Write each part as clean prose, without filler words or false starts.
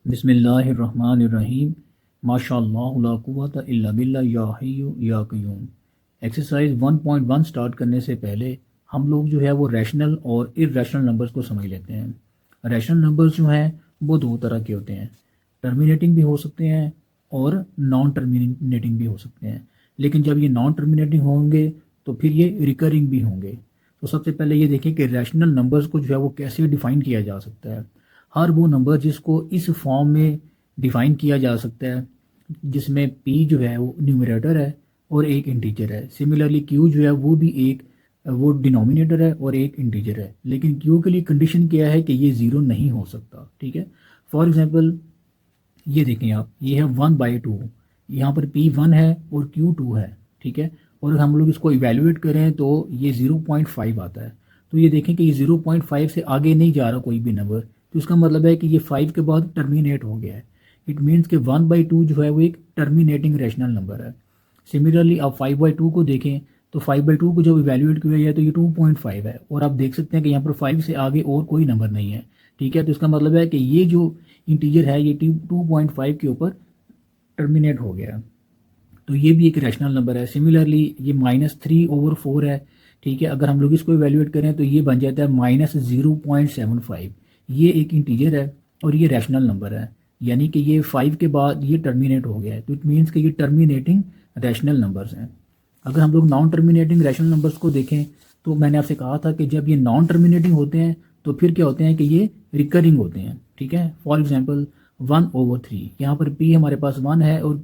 बिस्मिल्लाहिर्रहमानिर्रहीम। माशाअल्लाह ला कुव्वता इल्ला बिल्लाह या हय्यु या क़य्यूम। एक्सरसाइज 1.1 स्टार्ट करने से पहले हम लोग जो है वो रैशनल और इर्रेशनल नंबर्स को समझ लेते हैं। रैशनल नंबर्स जो हैं वो दो तरह के होते हैं, टर्मिनेटिंग भी हो सकते हैं और नॉन टर्मिनेटिंग भी हो सकते हैं। लेकिन जब ये नॉन टर्मिनेटिंग होंगे तो फिर ये रिकरिंग भी होंगे। तो सबसे पहले ये देखें कि रैशनल नंबर्स को जो है वो कैसे डिफ़ाइन किया जा सकता है। हर वो नंबर जिसको इस फॉर्म में डिफ़ाइन किया जा सकता है जिसमें p जो है वो न्यूमरेटर है और एक इंटीजर है। सिमिलरली q जो है वो भी एक वो डिनोमिनेटर है और एक इंटीजर है। लेकिन q के लिए कंडीशन क्या है कि ये ज़ीरो नहीं हो सकता। ठीक है, फॉर एग्जांपल ये देखें आप, ये है 1/2, यहाँ पर p 1 है और q 2 है। ठीक है, और हम लोग इसको इवेल्युएट करें तो ये 0.5 आता है। तो ये देखें कि ये 0.5 से आगे नहीं जा रहा कोई भी नंबर, तो इसका मतलब है कि ये 5 के बाद टर्मिनेट हो गया है। इट मीन्स कि 1/2 जो है वो एक टर्मिनेटिंग रैशनल नंबर है। सिमिलरली आप 5/2 को देखें तो 5/2 को जब इवेल्युएट किया जाए तो ये 2.5 है, और आप देख सकते हैं कि यहाँ पर 5 से आगे और कोई नंबर नहीं है। ठीक है, तो इसका मतलब है कि ये जो इंटीजर है ये 2.5 के ऊपर टर्मिनेट हो गया। तो ये भी एक रैशनल नंबर है। सिमिलरली ये -3/4 है। ठीक है, अगर हम लोग इसको इवेल्युएट करें तो ये बन जाता है -0.75। ये एक इंटीजर है और ये रैशनल नंबर है, यानी कि ये 5 के बाद ये टर्मिनेट हो गया है। तो इट मीन्स कि ये टर्मिनेटिंग रैशनल नंबर्स हैं। अगर हम लोग नॉन टर्मिनेटिंग रैशनल नंबर्स को देखें तो मैंने आपसे कहा था कि जब ये नॉन टर्मिनेटिंग होते हैं तो फिर क्या होते हैं कि ये रिकरिंग होते हैं। ठीक है, फॉर एग्जांपल 1/3, यहाँ पर p हमारे पास 1 है और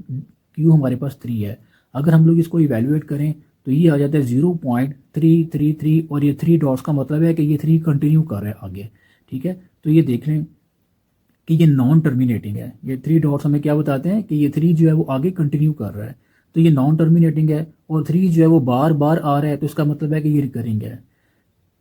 q हमारे पास 3 है। अगर हम लोग इसको इवेल्युएट करें तो ये आ जाता है 0.333, और ये 3 डॉट्स का मतलब है कि ये 3 कंटिन्यू कर रहा है आगे। ठीक है, तो ये देख लें कि ये नॉन टर्मिनेटिंग है। ये 3 डॉट्स हमें क्या बताते हैं कि ये 3 जो है वो आगे कंटिन्यू कर रहा है, तो ये नॉन टर्मिनेटिंग है। और 3 जो है वो बार बार आ रहा है, तो इसका मतलब है कि ये रिकरिंग है।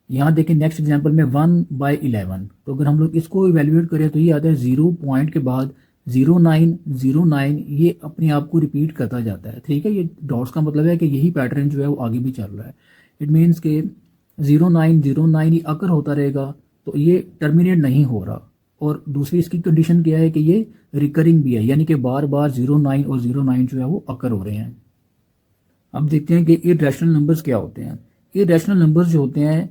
यहाँ देखें नेक्स्ट एग्जांपल में 1/11, तो अगर हम लोग इसको इवेल्युएट करें तो ये आता है 0 पॉइंट के बाद 0909, ये अपने आप को रिपीट करता जाता है। ठीक है, ये डॉट्स का मतलब है कि यही पैटर्न जो है वो आगे भी चल रहा है। इट मीन्स के 0909 ये अकर होता रहेगा, तो ये टर्मिनेट नहीं हो रहा। और दूसरी इसकी कंडीशन क्या है कि ये रिकरिंग भी है, यानी कि बार बार 09 और 09 जो है वो अकर हो रहे हैं। अब देखते हैं कि इर्रेशनल नंबर्स क्या होते हैं। इर्रेशनल नंबर्स जो होते हैं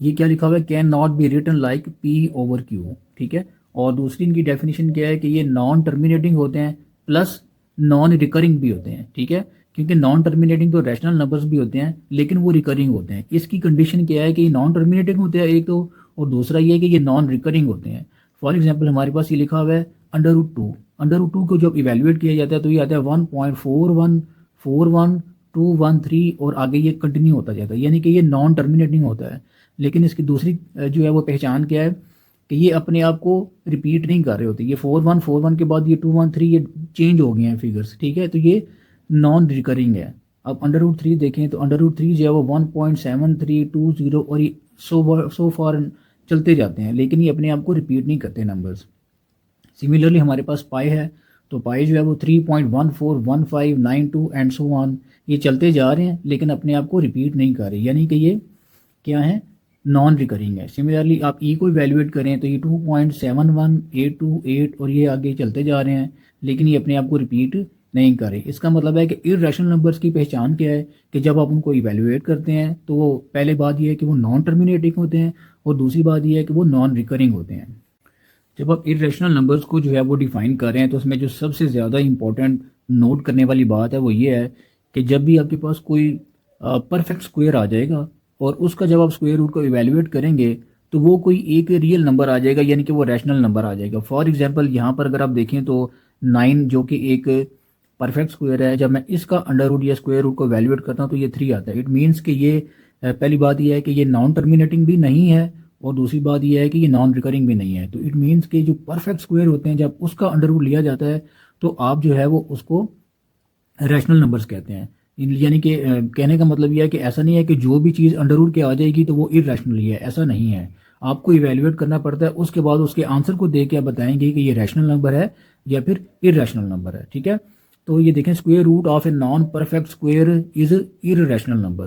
ये क्या लिखा हुआ है, can not be written like p/q। ठीक है, और दूसरी इनकी डेफिनेशन क्या है कि ये नॉन टर्मिनेटिंग होते हैं प्लस नॉन रिकरिंग भी होते हैं। ठीक है, क्योंकि नॉन टर्मिनेटिंग तो रैशनल नंबर्स भी होते हैं लेकिन वो रिकरिंग होते हैं। इसकी कंडीशन क्या है कि ये नॉन टर्मिनेटिंग होते हैं एक तो, और दूसरा ये है कि ये नॉन रिकरिंग होते हैं। फॉर एग्जाम्पल हमारे पास ये लिखा हुआ है √2। √2 को जब इवेल्युएट किया जाता है तो ये आता है 1.4141213, और आगे ये कंटिन्यू होता जाता है, यानी कि ये नॉन टर्मिनेटिंग होता है। लेकिन इसकी दूसरी जो है वो पहचान क्या है कि ये अपने आप को रिपीट नहीं कर रहे होते। ये 4141 के बाद ये 213 ये चेंज हो गए हैं फिगर्स। ठीक है, तो ये नॉन रिकरिंग है। अब √3 देखें तो √3 जो है वो 1.7320, और ये सो फार चलते जाते हैं, लेकिन ये अपने आप को रिपीट नहीं करते नंबर्स। सिमिलरली हमारे पास पाई है, तो पाई जो है वो 3.141592 एंड सो ऑन, ये चलते जा रहे हैं लेकिन अपने आप को रिपीट नहीं कर रहे, यानी कि ये क्या है, नॉन रिकरिंग है। सिमिलरली आप ई को इवेल्युएट करें तो ये 2.71828, और ये आगे चलते जा रहे हैं लेकिन ये अपने आप को रिपीट नहीं कर रहे। इसका मतलब है कि इर्रेशनल नंबर्स की पहचान क्या है कि जब आप उनको इवेल्युएट करते हैं तो वो पहले बात ये है कि वो नॉन टर्मिनेटिंग होते हैं, और दूसरी बात ये है कि वो नॉन रिकरिंग होते हैं। जब आप इर्रेशनल नंबर्स को जो है वो डिफ़ाइन कर रहे हैं तो उसमें जो सबसे ज़्यादा इंपॉर्टेंट नोट करने वाली बात है वो ये है कि जब भी आपके पास कोई परफेक्ट स्क्वायर आ जाएगा और उसका जब आप स्क्वायर रूट को इवेल्युएट करेंगे तो वो कोई एक रियल नंबर आ जाएगा, यानी कि वो रैशनल नंबर आ जाएगा। फॉर एग्जांपल यहाँ पर अगर आप देखें तो 9 जो कि एक परफेक्ट स्क्वायर है, जब मैं इसका अंडर रूट या स्क्वायर रूट को इवेल्युएट करता हूँ तो ये 3 आता है। इट मीन्स कि ये पहली बात ये है कि ये नॉन टर्मिनेटिंग भी नहीं है, और दूसरी बात यह है कि ये नॉन रिकरिंग भी नहीं है। तो इट मीन्स कि जो परफेक्ट स्क्वायर होते हैं जब उसका अंडर रूट लिया जाता है तो आप जो है वो उसको रैशनल नंबर्स कहते हैं। यानी कि कहने का मतलब यह है कि ऐसा नहीं है कि जो भी चीज़ अंडर रूट के आ जाएगी तो वो इर्रेशनल ही है, ऐसा नहीं है। आपको इवेल्युएट करना पड़ता है, उसके बाद उसके आंसर को देख के आप बताएंगे कि ये रैशनल नंबर है या फिर इर्रेशनल नंबर है। ठीक है, तो ये देखें square root of a non perfect square is irrational number.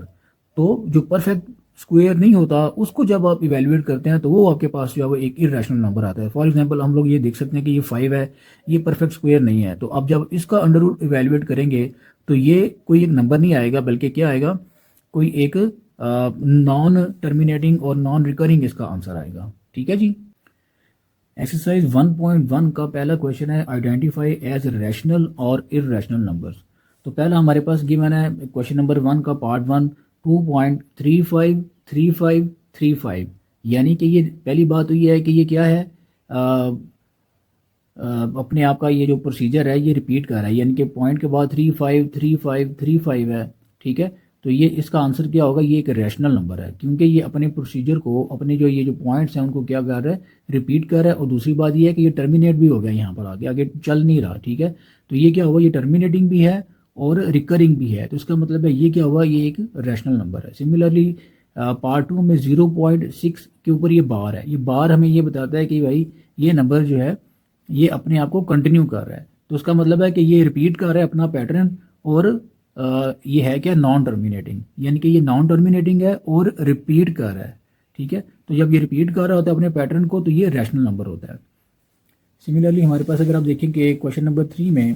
तो जो परफेक्ट स्क्वायर नहीं होता उसको जब आप इवेल्युएट करते हैं तो वो आपके पास जो है वो एक इरेशनल नंबर आता है। फॉर एग्जांपल हम लोग ये देख सकते हैं कि ये 5 है, ये परफेक्ट स्क्वायर नहीं है, तो अब जब इसका अंडर रूट इवेल्युएट करेंगे तो ये कोई एक नंबर नहीं आएगा, बल्कि क्या आएगा, कोई एक नॉन टर्मिनेटिंग और नॉन रिकरिंग इसका आंसर आएगा। ठीक है जी। एक्सरसाइज 1.1 का पहला क्वेश्चन है आइडेंटिफाई एज रैशनल और इररेशनल नंबर्स। तो पहला हमारे पास गिवन है क्वेश्चन नंबर 1 का पार्ट 1 2.353535, यानी कि ये पहली बात तो ये है कि ये क्या है, अपने आप का ये जो प्रोसीजर है ये रिपीट कर रहा है, यानी कि पॉइंट के बाद 353535 है। ठीक है, तो ये इसका आंसर क्या होगा, ये एक रैशनल नंबर है, क्योंकि ये अपने प्रोसीजर को, अपने जो ये जो पॉइंट्स हैं उनको क्या कर रहा है, रिपीट कर रहा है। और दूसरी बात ये है कि ये टर्मिनेट भी हो गया, यहाँ पर आगे आगे चल नहीं रहा। ठीक है, तो ये क्या हुआ, ये टर्मिनेटिंग भी है और रिकरिंग भी है, तो इसका मतलब है ये क्या हुआ, ये एक रैशनल नंबर है। सिमिलरली पार्ट 2 में 0.6 के ऊपर ये बार है, ये बार हमें ये बताता है कि भाई ये नंबर जो है ये अपने आप को कंटिन्यू कर रहा है, तो उसका मतलब है कि ये रिपीट कर रहा है अपना पैटर्न, और ये है क्या, नॉन टर्मिनेटिंग, यानी कि ये नॉन टर्मिनेटिंग है और रिपीट कर रहा है। ठीक है, तो जब ये रिपीट कर रहा होता है अपने पैटर्न को तो ये रैशनल नंबर होता है। सिमिलरली हमारे पास अगर आप देखें कि क्वेश्चन नंबर 3 में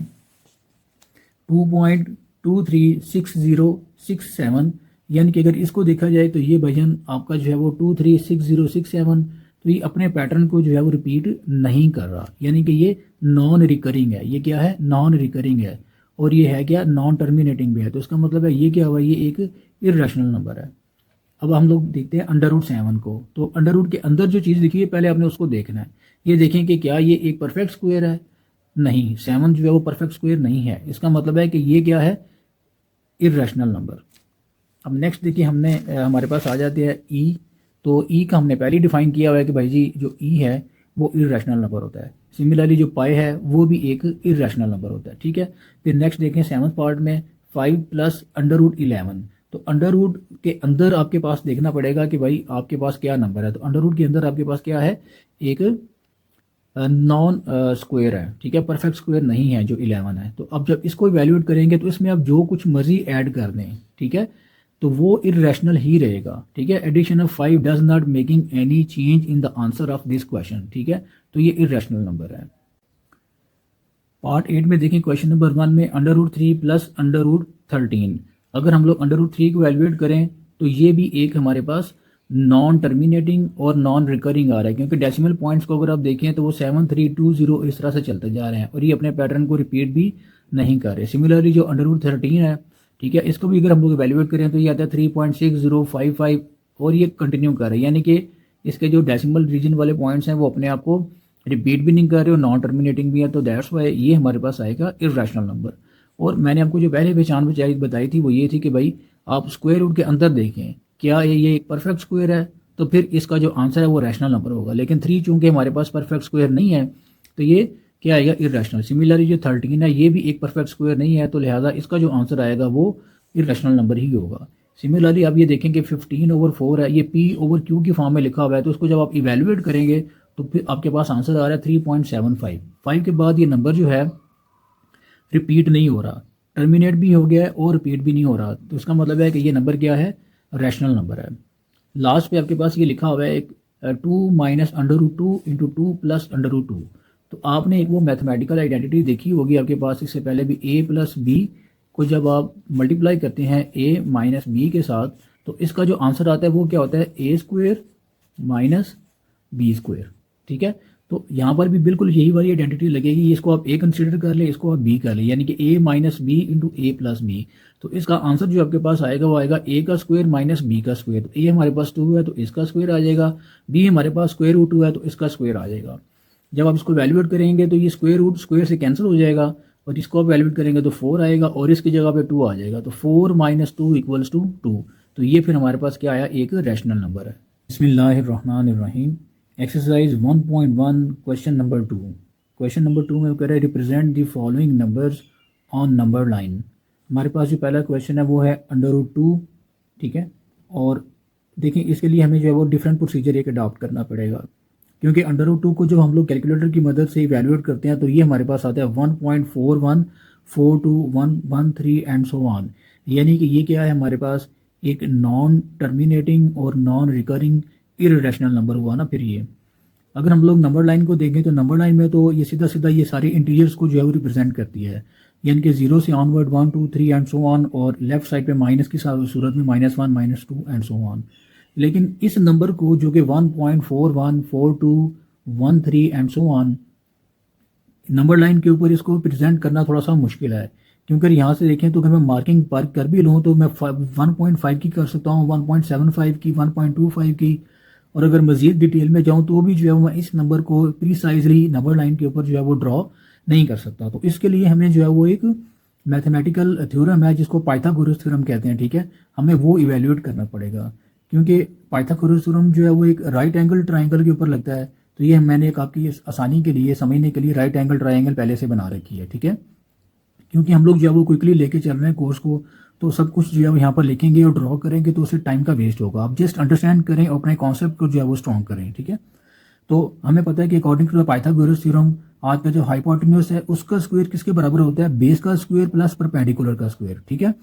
2.236067, यानी कि अगर इसको देखा जाए तो ये वजन आपका जो है वो 236067, तो ये अपने पैटर्न को जो है वो रिपीट नहीं कर रहा, यानी कि ये नॉन रिकरिंग है। ये क्या है, नॉन रिकरिंग है, और ये है क्या, नॉन टर्मिनेटिंग भी है, तो इसका मतलब है ये क्या हुआ, ये एक इररेशनल नंबर है। अब हम लोग देखते हैं अंडर रूट 7 को। तो अंडर रूट के अंदर जो चीज़ लिखी है पहले आपने उसको देखना है। ये देखें कि क्या ये एक परफेक्ट स्क्वायर है, नहीं, 7 जो है वो परफेक्ट स्क्वायर नहीं है, इसका मतलब है कि ये क्या है, इररेशनल नंबर। अब नेक्स्ट देखिए, हमने हमारे पास आ जाते हैं ई। तो ई का हमने पहले ही डिफाइन किया हुआ है कि भाई जी जो ई है वो इररेशनल नंबर होता है। सिमिलरली जो पाई है वो भी एक इररेशनल नंबर होता है। ठीक है, फिर नेक्स्ट देखें 7th पार्ट में 5 प्लस अंडर रूट 11। तो अंडर रूट के अंदर आपके पास देखना पड़ेगा कि भाई आपके पास क्या नंबर है। तो अंडर रूट के अंदर आपके पास क्या है, एक नॉन स्क्वायर है। ठीक है, परफेक्ट स्क्वायर नहीं है जो 11 है। तो अब जब इसको इवैल्यूएट करेंगे तो इसमें आप जो कुछ मर्जी ऐड कर दें, ठीक है, तो वो इररेशनल ही रहेगा। ठीक है, addition of 5 does not making any change in the answer of this question. ठीक है, तो ये इररेशनल नंबर है। पार्ट 8 में देखें क्वेश्चन नंबर 1 में under root 3 plus under root 13। अगर हम लोग अंडर रूट 3 को वैल्यूएट करें तो ये भी एक हमारे पास नॉन टर्मिनेटिंग और नॉन रिकरिंग आ रहा है, क्योंकि डेसिमल पॉइंट्स को अगर आप देखें तो वो 7320 इस तरह से चलते जा रहे हैं और ये अपने पैटर्न को रिपीट भी नहीं कर रहे। सिमिलरली जो अंडर रूट 13 है, ठीक है, इसको भी अगर हम लोग वैल्यूएट करें तो ये आता है 3.6055 और ये कंटिन्यू कर रहे हैं, यानी कि इसके जो डेसिमल रीजन वाले पॉइंट्स हैं वो अपने आप को रिपीट भी नहीं कर रहे और नॉन टर्मिनेटिंग भी है। तो दैट्स वाई ये हमारे पास आएगा इररेशनल नंबर। और मैंने आपको जो पहले पहचान बताई थी वो ये थी कि भाई आप स्क्वायर रूट के अंदर देखें, क्या ये एक परफेक्ट स्क्वायर है, तो फिर इसका जो आंसर है वो रैशनल नंबर होगा। लेकिन 3 चूंकि हमारे पास परफेक्ट स्क्वायर नहीं है तो ये क्या आएगा, इररेशनल। सिमिलरली जो 13 है ये भी एक परफेक्ट स्क्वायर नहीं है, तो लिहाजा इसका जो आंसर आएगा वो इररेशनल नंबर ही होगा। सिमिलरली आप ये देखें कि 15/4 है, ये P/Q की फॉर्म में लिखा हुआ है, तो उसको जब आप इवेल्युएट करेंगे तो फिर आपके पास आंसर आ रहा है 3.75। 5 के बाद ये नंबर जो है रिपीट नहीं हो रहा, टर्मिनेट भी हो गया है और रिपीट भी नहीं हो रहा, तो इसका मतलब है कि ये नंबर क्या है, रैशनल नंबर है। लास्ट पे आपके पास ये लिखा हुआ है एक 2 minus under root 2 into 2 plus under root 2। तो आपने एक वो मैथमेटिकल आइडेंटिटी देखी होगी आपके पास, इससे पहले भी a प्लस बी को जब आप मल्टीप्लाई करते हैं a माइनस बी के साथ, तो इसका जो आंसर आता है वो क्या होता है, a square minus b square. ठीक है, तो यहाँ पर भी बिल्कुल यही वाली आइडेंटिटी लगेगी, इसको आप a कंसिडर कर ले, इसको आप b कर ले, यानी कि a minus b into a plus b. तो इसका आंसर जो आपके पास आएगा वो आएगा a का स्क्वायर माइनस b का स्क्वायर। तो a हमारे पास 2 है तो इसका स्क्वायर आ जाएगा, b हमारे पास स्क्वायर रूट 2 है तो इसका स्क्वायर आ जाएगा। जब आप इसको वैल्यूएट करेंगे तो ये स्क्वायर रूट स्क्वायर से कैंसिल हो जाएगा और इसको आप वैल्यूएट करेंगे तो 4 आएगा और इसकी जगह पे 2 आ जाएगा, तो 4 माइनस 2 इक्वल्स टू 2। तो ये फिर हमारे पास क्या आया, एक रैशनल नंबर है। बिस्मिल्लाहिर्रहमानिर्रहीम। Exercise 1.1 question number 2। Question number 2 में कह रहा है represent the following numbers on number line. हमारे पास जो पहला क्वेश्चन है वो है अंडर रूट 2। ठीक है, और देखिए इसके लिए हमें जो है वो डिफरेंट प्रोसीजर एक अडॉप्ट करना पड़ेगा, क्योंकि अंडर रूट 2 को जब हम लोग कैलकुलेटर की मदद से इवैल्यूएट करते हैं तो ये हमारे पास आता है 1.41421113 एंड सो ऑन, यानी कि ये क्या है हमारे पास, एक नॉन टर्मिनेटिंग और नॉन रिकरिंग इरेशनल नंबर हुआ ना फिर ये। अगर हम लोग नंबर लाइन को देखें तो नंबर लाइन में तो ये सीधा सीधा ये सारे इंटीजर्स को जो है वो रिप्रेजेंट करती है, यानी कि 0 से ऑनवर्ड 1 2 3 एंड सो ऑन, और लेफ्ट साइड पे माइनस की सूरत में -1 -2 एंड सो ऑन। लेकिन इस नंबर को जो कि 1.41 42 13 and so on, number line के ऊपर इसको प्रेजेंट करना थोड़ा सा मुश्किल है, क्योंकि यहाँ से देखें तो अगर मैं मार्किंग पर कर भी लूँ तो मैं 1.5 की कर सकता हूँ, 1.75 की, 1.25 की, और अगर मज़ीद डिटेल में जाऊँ तो भी जो है मैं इस नंबर को प्रीसाइजली नंबर लाइन के ऊपर जो है वो ड्रॉ नहीं कर सकता। तो इसके लिए हमें जो है वो एक मैथमेटिकल थ्योरम है जिसको पाइथागोरस थ्योरम कहते हैं, ठीक है, हमें वो इवेल्युएट करना पड़ेगा, क्योंकि पाइथागोरस थ्योरम जो है वो एक राइट एंगल ट्राइंगल के ऊपर लगता है। तो ये मैंने एक आपकी आसानी के लिए समझने के लिए राइट एंगल ट्राइंगल पहले से बना रखी है, ठीक है, क्योंकि हम लोग जो है वो क्विकली लेके चल रहे हैं कोर्स को, तो सब कुछ जो है वो यहाँ पर लिखेंगे और ड्रॉ करेंगे तो उससे टाइम का वेस्ट होगा। आप जस्ट अंडरस्टैंड करें और अपने कॉन्सेप्ट को जो है वो स्ट्रॉन्ग करें, ठीक है। तो हमें पता है कि according to the Pythagoras theorem आज का जो हाइपोटेन्यूज है उसका स्क्वायर किसके बराबर होता है, बेस का स्क्वायर प्लस परपेंडिकुलर का स्क्वायर, ठीक है।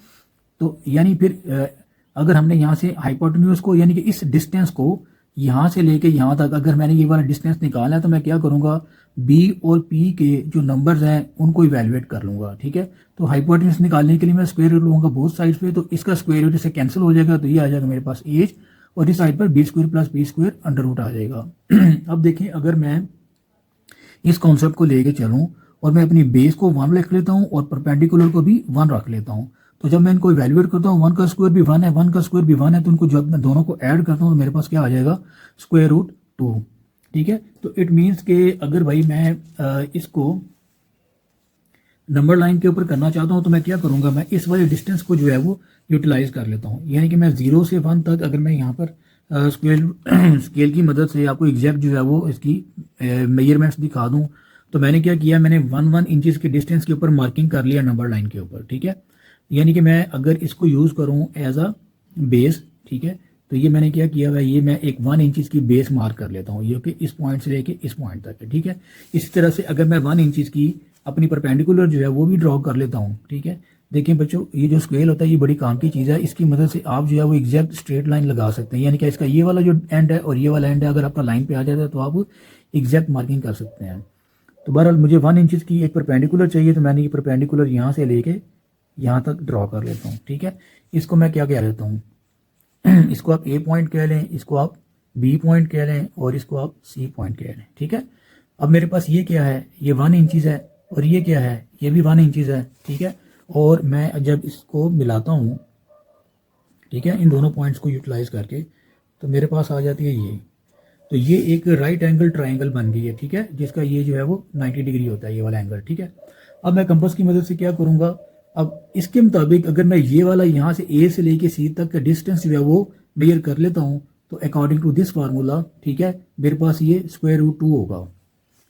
तो यानी फिर अगर हमने यहाँ से हाइपोटेन्यूज को यानी कि इस डिस्टेंस को यहाँ से लेके यहाँ तक अगर मैंने ये वाला डिस्टेंस निकाला है तो मैं क्या करूँगा, बी और पी के जो नंबर्स हैं उनको इवेलुएट कर लूँगा, ठीक है। तो हाइपोटेन्यूज निकालने के लिए मैं स्क्वायर रूट लूँगा बोथ साइड्स पे, तो इसका स्क्वायर रूट से कैंसिल हो जाएगा, तो ये आ जाएगा मेरे पास एज, और इस साइड पर B square plus B square under root आ जाएगा। अब देखिए अगर मैं इस कॉन्सेप्ट को लेके चलूँ और मैं अपनी बेस को 1 रख लेता हूँ और परपेंडिकुलर को भी 1 रख लेता हूँ, तो जब मैं इनको इवेल्युएट करता हूँ 1 का स्क्वायर भी 1 है, 1 का स्क्वायर भी 1 है, तो उनको जब मैं दोनों को ऐड करता हूँ तो मेरे पास क्या आ जाएगा, स्क्वायर रूट 2, ठीक है। तो इट मीन्स कि अगर भाई मैं इसको नंबर लाइन के ऊपर करना चाहता हूँ तो मैं क्या करूँगा, मैं इस वाले डिस्टेंस को जो है वो यूटिलाइज कर लेता हूँ, यानी कि मैं 0 से 1 तक अगर मैं यहाँ पर स्केल की मदद से आपको एग्जैक्ट जो है वो इसकी मेजरमेंट्स दिखा दूँ, तो मैंने क्या किया, मैंने 1 इंचज़ के डिस्टेंस के ऊपर मार्किंग कर लिया नंबर लाइन के ऊपर, ठीक है। यानी कि मैं अगर इसको यूज़ करूँ एज अ बेस, ठीक है, तो ये मैंने क्या किया हुआ है, ये मैं एक 1 इंचज़ की बेस मार्क कर लेता हूँ, ये कि इस पॉइंट से लेके इस पॉइंट तक है, ठीक है। इसी तरह से अगर मैं 1 इंचज़ की अपनी परपेंडिकुलर जो है वो भी ड्रॉ कर लेता हूँ, ठीक है। देखिए बच्चों ये जो स्केल होता है ये बड़ी काम की चीज़ है, इसकी मदद से आप जो है वो एग्जैक्ट स्ट्रेट लाइन लगा सकते हैं, यानी कि इसका ये वाला जो एंड है और ये वाला एंड है अगर आपका लाइन पे आ जाता है तो आप एग्जैक्ट मार्किंग कर सकते हैं। तो बहरहाल मुझे 1 इंचज़ की एक परपेंडिकुलर चाहिए, तो मैंने ये परपेंडिकुलर यहाँ से लेके यहाँ तक ड्रॉ कर लेता हूँ, ठीक है। इसको मैं क्या कह लेता हूँ, इसको आप ए पॉइंट कह लें, इसको आप बी पॉइंट कह लें और इसको आप सी पॉइंट कह लें, ठीक है। अब मेरे पास ये क्या है, ये 1 इंचज़ है, और ये क्या है, ये भी 1 इंचज़ है, ठीक है। और मैं जब इसको मिलाता हूँ, ठीक है, इन दोनों पॉइंट्स को यूटिलाइज करके, तो मेरे पास आ जाती है ये, तो ये एक राइट एंगल ट्राइंगल बन गई है, ठीक है, जिसका ये जो है वो 90 डिग्री होता है ये वाला एंगल, ठीक है। अब मैं कंपास की मदद से क्या करूँगा, अब इसके मुताबिक अगर मैं ये वाला यहाँ से ए से लेके सी तक का डिस्टेंस जो है वो मेजर कर लेता हूँ, तो अकॉर्डिंग टू दिस फार्मूला, ठीक है, मेरे पास ये स्क्वायर रूट 2 होगा।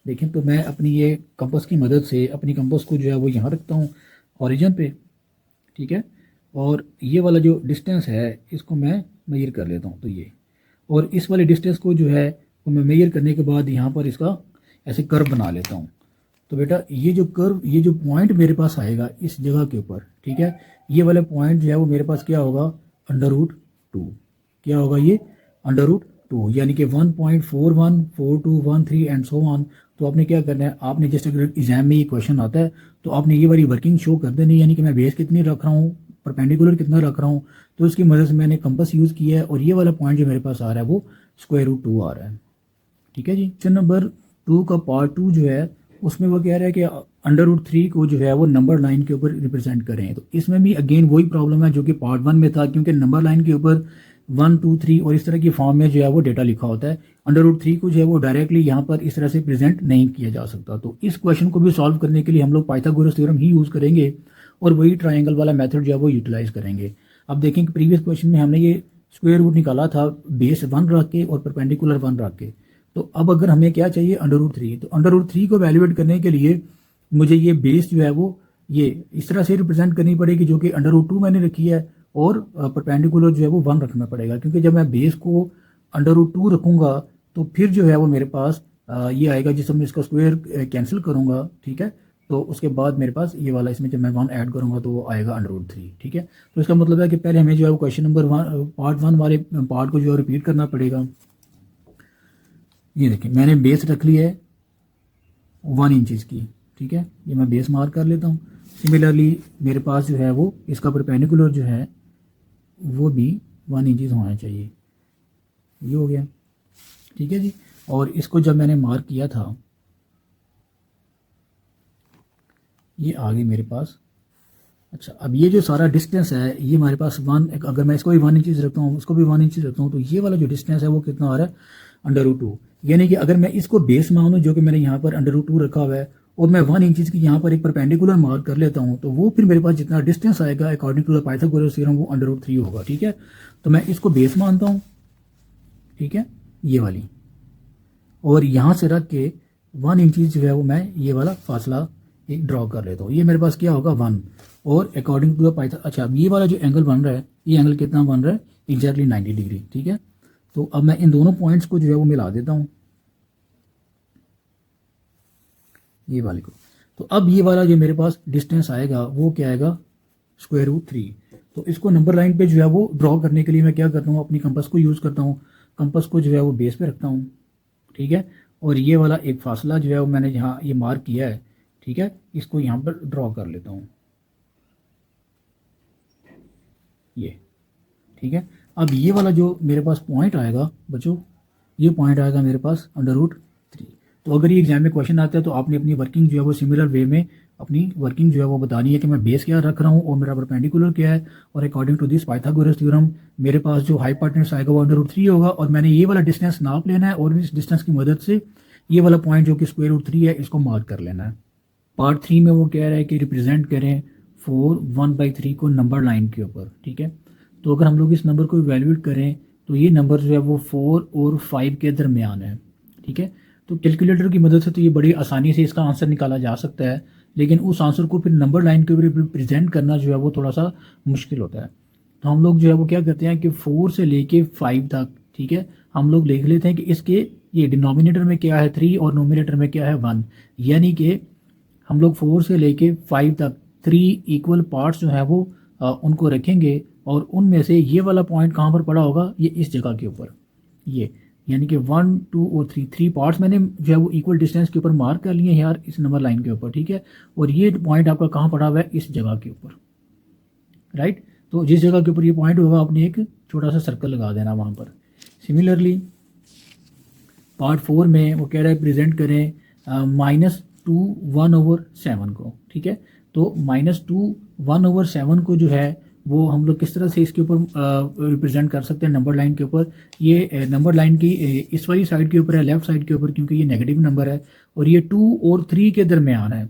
देखें तो मैं अपनी ये कंपास की मदद से अपनी कंपास को जो है वो यहाँ रखता हूँ ओरिजिन पे, ठीक है, और ये वाला जो डिस्टेंस है इसको मैं मेजर कर लेता हूँ, तो ये, और इस वाले डिस्टेंस को जो है वो मैं मेजर करने के बाद यहाँ पर इसका ऐसे कर्व बना लेता हूँ। तो बेटा ये जो कर्व, ये जो पॉइंट मेरे पास आएगा इस जगह के ऊपर, ठीक है, ये वाला पॉइंट जो है वो मेरे पास क्या होगा, अंडर रूट 2, क्या होगा ये, अंडर रूट 2, यानी कि 1.41 42 13 एंड सो ऑन। तो आपने क्या करना है, आपने जैसे अगर एग्जाम में ये क्वेश्चन आता है तो आपने ये वाली वर्किंग शो कर देनी, यानी कि मैं बेस कितनी रख रहा हूँ, परपेंडिकुलर कितना रख रहा हूँ, तो इसकी मदद से मैंने कंपास यूज़ किया है और ये वाला पॉइंट जो मेरे पास आ रहा है वो स्क्वायर रूट 2 आ रहा है, ठीक है जी। क्वेश्चन नंबर 2 का पार्ट 2 जो है उसमें वो कह रहा है कि अंडर रूट 3 को जो है वो नंबर लाइन के ऊपर रिप्रेजेंट करें। तो इसमें भी अगेन वही प्रॉब्लम है जो कि पार्ट 1 में था, क्योंकि नंबर लाइन के ऊपर 1 2 3 और इस तरह की फॉर्म में जो है वो डेटा लिखा होता है, अंडर रूट 3 को जो है वो डायरेक्टली यहाँ पर इस तरह से प्रेजेंट नहीं किया जा सकता। तो इस क्वेश्चन को भी सॉल्व करने के लिए हम लोग पाइथागोरस थ्योरम ही यूज़ करेंगे और वही ट्राइंगल वाला मेथड जो है वो यूटिलाइज करेंगे। अब देखें कि प्रीवियस क्वेश्चन में हमने ये स्क्वायर रूट निकाला था बेस 1 रख के और परपेंडिकुलर 1 रख के, तो अब अगर हमें क्या चाहिए, अंडर रूट 3, तो अंडर रूट 3 को वैल्यूएट करने के लिए मुझे ये बेस जो है वो ये इस तरह से रिप्रेजेंट करनी पड़ेगी जो कि अंडर रूट 2 मैंने रखी है, और परपेंडिकुलर जो है वो 1 रखना पड़ेगा, क्योंकि जब मैं बेस को अंडर रूट 2 रखूँगा तो फिर जो है वो मेरे पास ये आएगा जिसमें मैं इसका स्क्वायर कैंसिल करूँगा, ठीक है, तो उसके बाद मेरे पास ये वाला, इसमें जब मैं 1 ऐड करूँगा तो वो आएगा √3, ठीक है। तो इसका मतलब है कि पहले हमें जो है वो क्वेश्चन नंबर 1 पार्ट 1 वाले पार्ट को जो है रिपीट करना पड़ेगा। ये देखिए मैंने बेस रख ली है 1 इंचज़ की, ठीक है, ये मैं बेस मार्क कर लेता हूँ। सिमिलरली मेरे पास जो है वो इसका परपेंडिकुलर जो है वो भी 1 इंचज़ होना चाहिए। ये हो गया, ठीक है जी। और इसको जब मैंने मार्क किया था ये आ गई मेरे पास। अच्छा, अब ये जो सारा डिस्टेंस है ये हमारे पास 1, अगर मैं इसको भी 1 इंचज़ रखता हूँ, उसको भी 1 इंचज़ रखता हूँ, तो ये वाला जो डिस्टेंस है वो कितना आ रहा है √2। यानी कि अगर मैं इसको बेस मानूँ जो कि मैंने यहाँ पर √2 रखा हुआ है और मैं 1 इंचज़ की यहाँ पर एक परपेंडिकुलर मार्क कर लेता हूँ, तो वो फिर मेरे पास जितना डिस्टेंस आएगा according to the Pythagoras theorem वो √3 होगा, ठीक है। तो मैं इसको बेस मानता हूँ, ठीक है, ये वाली, और यहाँ से रख के 1 इंचज़ जो है वो मैं ये वाला फासला एक ड्रॉ कर लेता हूँ। ये मेरे पास क्या होगा 1, और अकॉर्डिंग टू द पाइथन, अच्छा अब ये वाला जो एंगल बन रहा है ये एंगल कितना बन रहा है, एग्जैक्टली 90 डिग्री, ठीक है। तो अब मैं इन दोनों पॉइंट्स को जो है वो मिला देता हूँ, ये वाले को। तो अब ये वाला जो मेरे पास डिस्टेंस आएगा वो क्या आएगा √3। तो इसको नंबर लाइन पे जो है वो ड्रॉ करने के लिए मैं क्या करता हूँ, अपनी कंपास को यूज़ करता हूँ। कंपास को जो है वो बेस पे रखता हूँ, ठीक है, और ये वाला एक फासला जो है वो मैंने जहाँ ये मार्क किया है, ठीक है, इसको यहाँ पर ड्रॉ कर लेता हूँ, ये, ठीक है। अब ये वाला जो मेरे पास पॉइंट आएगा बच्चों, ये पॉइंट आएगा मेरे पास √3। तो अगर ये एग्जाम में क्वेश्चन आता है तो आपने अपनी वर्किंग जो है वो सिमिलर वे में अपनी वर्किंग जो है वो बतानी है कि मैं बेस क्या रख रहा हूँ और मेरा परपेंडिकुलर क्या है, और according to this Pythagoras theorem मेरे पास जो हाइपोटेन्यूस आएगा वो √3 होगा, और मैंने ये वाला डिस्टेंस नाप लेना है और इस डिस्टेंस की मदद से ये वाला पॉइंट जो कि √3 है इसको मार्क कर लेना है। पार्ट 3 में वो कह रहा है कि रिप्रेजेंट करें 4 1/3 को नंबर लाइन के ऊपर, ठीक है। तो अगर हम लोग इस नंबर को इवेल्यूएट करें तो ये नंबर जो है वो 4 और 5 के दरमियान है, ठीक है। तो कैलकुलेटर की मदद से तो ये बड़ी आसानी से इसका आंसर निकाला जा सकता है, लेकिन उस आंसर को फिर नंबर लाइन के ऊपर प्रेजेंट करना जो है वो थोड़ा सा मुश्किल होता है। तो हम लोग जो है वो क्या करते हैं कि 4 से लेके 5 तक, ठीक है, हम लोग लिख लेते हैं कि इसके ये डिनोमिनेटर में क्या है 3 और नोमिनेटर में क्या है 1, यानी कि हम लोग 4 से लेके 5 तक 3 इक्वल पार्ट्स जो है वो उनको रखेंगे, और उनमें से ये वाला पॉइंट कहाँ पर पड़ा होगा, ये इस जगह के ऊपर, ये यानी कि 1 2 और 3 पार्ट्स मैंने जो है वो इक्वल डिस्टेंस के ऊपर मार्क कर लिए हैं यार इस नंबर लाइन के ऊपर, ठीक है। और ये पॉइंट आपका कहाँ पड़ा हुआ है, इस जगह के ऊपर, राइट। तो जिस जगह के ऊपर ये पॉइंट होगा आपने एक छोटा सा सर्कल लगा देना वहाँ पर। सिमिलरली पार्ट 4 में वो कह रहा है प्रेजेंट करें -2 1/7 को, ठीक है। तो -2 1/7 को जो है वो हम लोग किस तरह से इसके ऊपर रिप्रेजेंट कर सकते हैं नंबर लाइन के ऊपर। ये नंबर लाइन की इस वाली साइड के ऊपर है, लेफ्ट साइड के ऊपर, क्योंकि ये नेगेटिव नंबर है और ये 2 और 3 के दरमियान है।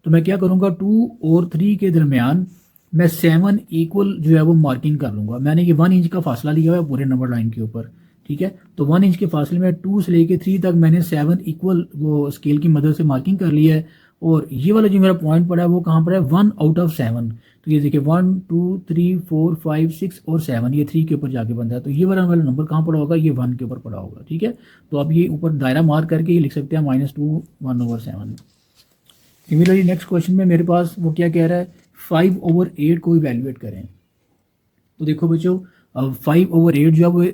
तो मैं क्या करूँगा, 2 और 3 के दरमियान मैं 7 इक्वल जो है वो मार्किंग कर लूँगा। मैंने ये 1 इंच का फासला लिया हुआ है पूरे नंबर लाइन के ऊपर, ठीक है। तो 1 इंच के फासले में 2 से लेके 3 तक मैंने 7 इक्वल वो स्केल की मदद से मार्किंग कर ली है। और ये वाला जो मेरा पॉइंट पड़ा है वो कहाँ पर है, 1 आउट ऑफ 7। तो ये देखिए 1 2 3 4 5 6 और 7, ये 3 के ऊपर जाके बनता है। तो ये वाला नंबर कहाँ पड़ा होगा, ये 1 के ऊपर पड़ा होगा, ठीक है। तो आप ये ऊपर दायरा मार्क करके ये लिख सकते हैं -2 1/7। सिमिलरली नेक्स्ट क्वेश्चन में मेरे पास वो क्या कह रहा है, 5/8 को इवेल्युएट करें। तो देखो बच्चों 5/8 जो है वो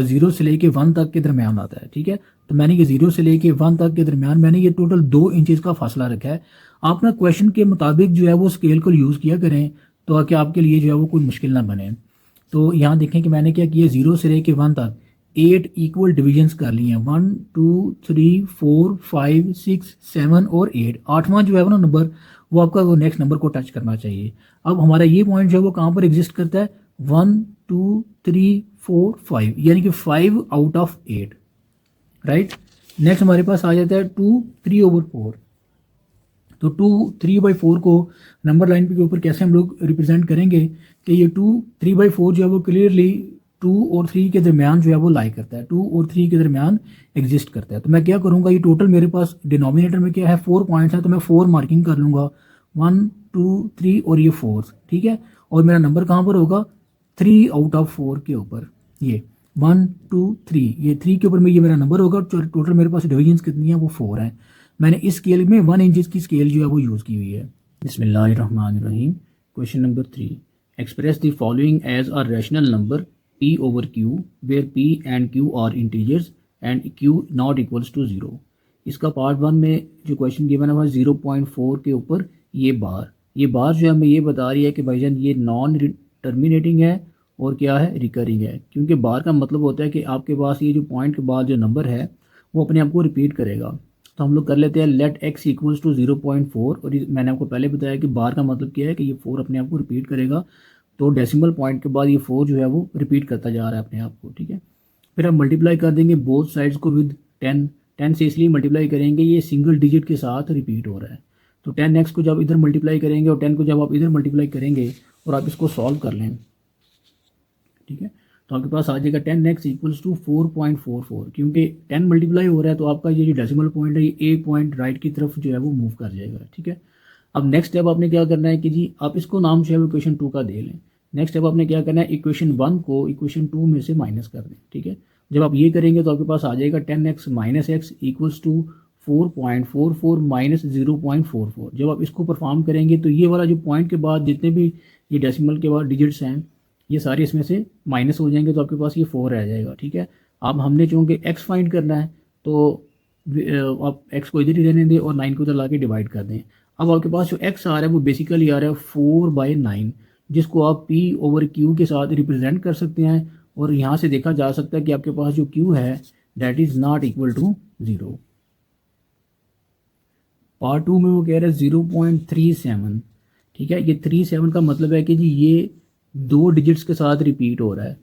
0 से लेके 1 तक के दरमियान आता है, ठीक है। तो मैंने ये 0 से लेके 1 तक के दरमियान मैंने ये टोटल 2 इंचज़ का फासला रखा है। आप ना क्वेश्चन के मुताबिक जो है वो स्केल को यूज़ किया करें तो कि आपके लिए जो है वो कोई मुश्किल ना बने। तो यहाँ देखें कि मैंने क्या किया, 0 से लेके 1 तक 8 इक्वल डिविजन्स कर लिए हैं, 1 2 3 4 5 6 7 और 8। 8वां जो है वो ना नंबर वो आपका वो नेक्स्ट नंबर को टच करना चाहिए। अब हमारा ये पॉइंट जो है वो कहाँ पर एग्जिस्ट करता है, 1 2 3 4 5, यानी कि 5 आउट ऑफ 8, राइट। नेक्स्ट हमारे पास आ जाता है 2 3/4। तो 2 3/4 को नंबर लाइन के ऊपर कैसे हम लोग रिप्रेजेंट करेंगे कि ये 2 3/4 जो है वो क्लियरली 2 और 3 के दरमियान जो है वो लाई करता है, 2 और 3 के दरमियान एग्जिस्ट करता है। तो मैं क्या करूँगा, ये टोटल मेरे पास डिनोमिनेटर में क्या है 4 पॉइंट्स हैं, तो मैं 4 मार्किंग कर लूँगा, 1 2 3 और ये 4, ठीक है। और मेरा नंबर कहाँ पर होगा, 3 आउट ऑफ 4 के ऊपर, ये 1 2 3, ये 3 के ऊपर में ये मेरा नंबर होगा। टोटल मेरे पास डिविजन्स कितनी है, वो 4 हैं। मैंने इस स्केल में 1 इंच की स्केल जो है वो यूज़ की हुई है। बिस्मिल्लाहिर्रहमानिर्रहीम। Question number 3, express the following as a rational number p over q where p and q are integers and q not equals to 0। इसका पार्ट 1 में जो क्वेश्चन गिवन है वह 0.4 के ऊपर ये बार जो है हमें ये बता रही है कि भाईजान ये नॉन टर्मिनेटिंग है और क्या है, रिकरिंग है। क्योंकि बार का मतलब होता है कि आपके पास ये जो पॉइंट के बाद जो नंबर है वो अपने आप को रिपीट करेगा। तो हम लोग कर लेते हैं लेट x इक्वल्स टू 0.4, और मैंने आपको पहले बताया कि बार का मतलब क्या है कि ये 4 अपने आप को रिपीट करेगा। तो डेसिमल पॉइंट के बाद ये 4 जो है वो रिपीट करता जा रहा है अपने आप को, ठीक है। फिर हम मल्टीप्लाई कर देंगे बोथ साइड्स को विद 10। 10 से इसलिए मल्टीप्लाई करेंगे ये सिंगल डिजिट के साथ रिपीट हो रहा है। तो 10x को जब इधर मल्टीप्लाई करेंगे और 10 को जब आप इधर मल्टीप्लाई करेंगे और आप इसको सॉल्व कर लें, ठीक है, तो आपके पास आ जाएगा 10x इक्वल्स टू 4.44। क्योंकि 10 मल्टीप्लाई हो रहा है तो आपका ये जो डेसिमल पॉइंट है ये एक पॉइंट राइट की तरफ जो है वो मूव कर जाएगा, ठीक है। अब नेक्स्ट स्टेप आपने क्या करना है कि जी आप इसको नाम जो है इक्वेशन 2 का दे लें। नेक्स्ट स्टेप आपने क्या करना है, इक्वेशन 1 को इक्वेशन 2 में से माइनस कर दें, ठीक है। जब आप ये करेंगे तो आपके पास आ जाएगा 10x minus x equals to 4.44 minus 0.44। जब आप इसको परफॉर्म करेंगे तो ये वाला जो पॉइंट के बाद जितने भी ये डेसिमल के बाद डिजिट्स हैं ये सारे इसमें से माइनस हो जाएंगे, तो आपके पास ये 4 रह जाएगा, ठीक है। अब हमने चूँकि x फाइंड करना है तो आप x को इधर ही रहने दें और 9 को उधर ला के डिवाइड कर दें। अब आपके पास जो x आ रहा है वो बेसिकली आ रहा है 4/9, जिसको आप p ओवर q के साथ रिप्रेजेंट कर सकते हैं। और यहाँ से देखा जा सकता है कि आपके पास जो q है that is not equal to 0। Part 2 में वो कह रहा है 0.37, ठीक है। ये 37 का मतलब है कि जी ये 2 डिजिट्स के साथ रिपीट हो रहा है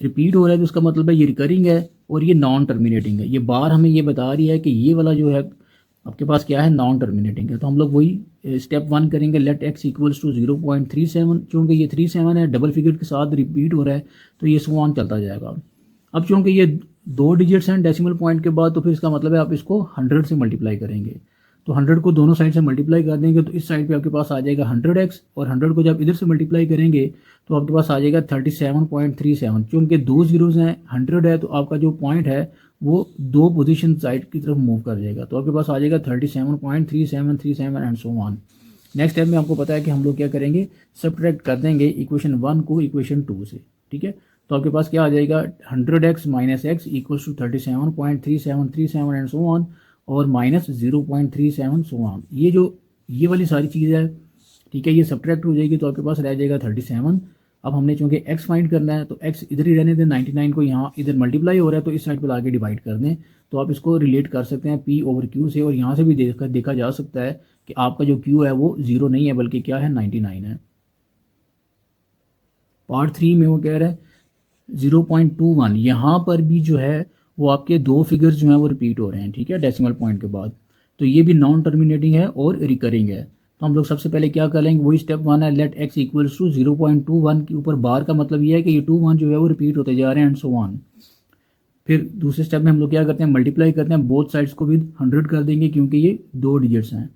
तो उसका मतलब है ये रिकरिंग है और ये नॉन टर्मिनेटिंग है। ये बार हमें ये बता रही है कि ये वाला जो है आपके पास क्या है, नॉन टर्मिनेटिंग है। तो हम लोग वही स्टेप 1 करेंगे, लेट x इक्वल्स टू 0.37। चूँकि ये 37 है, डबल फिगर के साथ रिपीट हो रहा है तो ये सो ऑन चलता जाएगा। अब चूँकि ये 2 डिजिट्स हैं डेसिमल पॉइंट के बाद, तो फिर इसका मतलब है आप इसको 100 से मल्टीप्लाई करेंगे। तो 100 को दोनों साइड से मल्टीप्लाई कर देंगे तो इस साइड पे आपके पास आ जाएगा 100x, और 100 को जब इधर से मल्टीप्लाई करेंगे तो आपके पास आ जाएगा 37.37। चूँकि 2 जीरोज हैं, 100 है, तो आपका जो पॉइंट है वो 2 पोजीशन साइड की तरफ मूव कर जाएगा। तो आपके पास आ जाएगा 37.3737 and so on. Next step में आपको पता है कि हम लोग क्या करेंगे, सब्ट्रैक्ट कर देंगे इक्वेशन 1 को इक्वेशन 2 से, ठीक है। तो आपके पास क्या आ जाएगा, 100x minus x equals to 37.3737 and so on, और माइनस 0.37 सो ऑन। ये वाली सारी चीज़ है, ठीक है, ये सब्ट्रैक्ट हो जाएगी तो आपके पास रह जाएगा 37। अब हमने चूँकि x फाइंड करना है तो x इधर ही रहने दें, 99 को यहाँ इधर मल्टीप्लाई हो रहा है तो इस साइड पर आके डिवाइड कर दें। तो आप इसको रिलेट कर सकते हैं p ओवर q से, और यहाँ से भी देखा जा सकता है कि आपका जो q है वो 0 नहीं है बल्कि क्या है, 99 है। पार्ट 3 में वो कह रहा है 0.21, यहाँ पर भी जो है वो आपके 2 फिगर्स जो हैं वो रिपीट हो रहे हैं, ठीक है, डेसिमल पॉइंट के बाद। तो ये भी नॉन टर्मिनेटिंग है और रिकरिंग है। तो हम लोग सबसे पहले क्या कर लेंगे, वही स्टेप 1 है, लेट x इक्वल्स टू 0.21 के ऊपर बार का मतलब ये है कि ये 21 जो है वो रिपीट होते जा रहे हैं एंड सो ऑन। फिर दूसरे स्टेप में हम लोग क्या करते हैं, मल्टीप्लाई करते हैं, बोथ साइड्स को विद 100 कर देंगे क्योंकि ये 2 डिजिट्स हैं।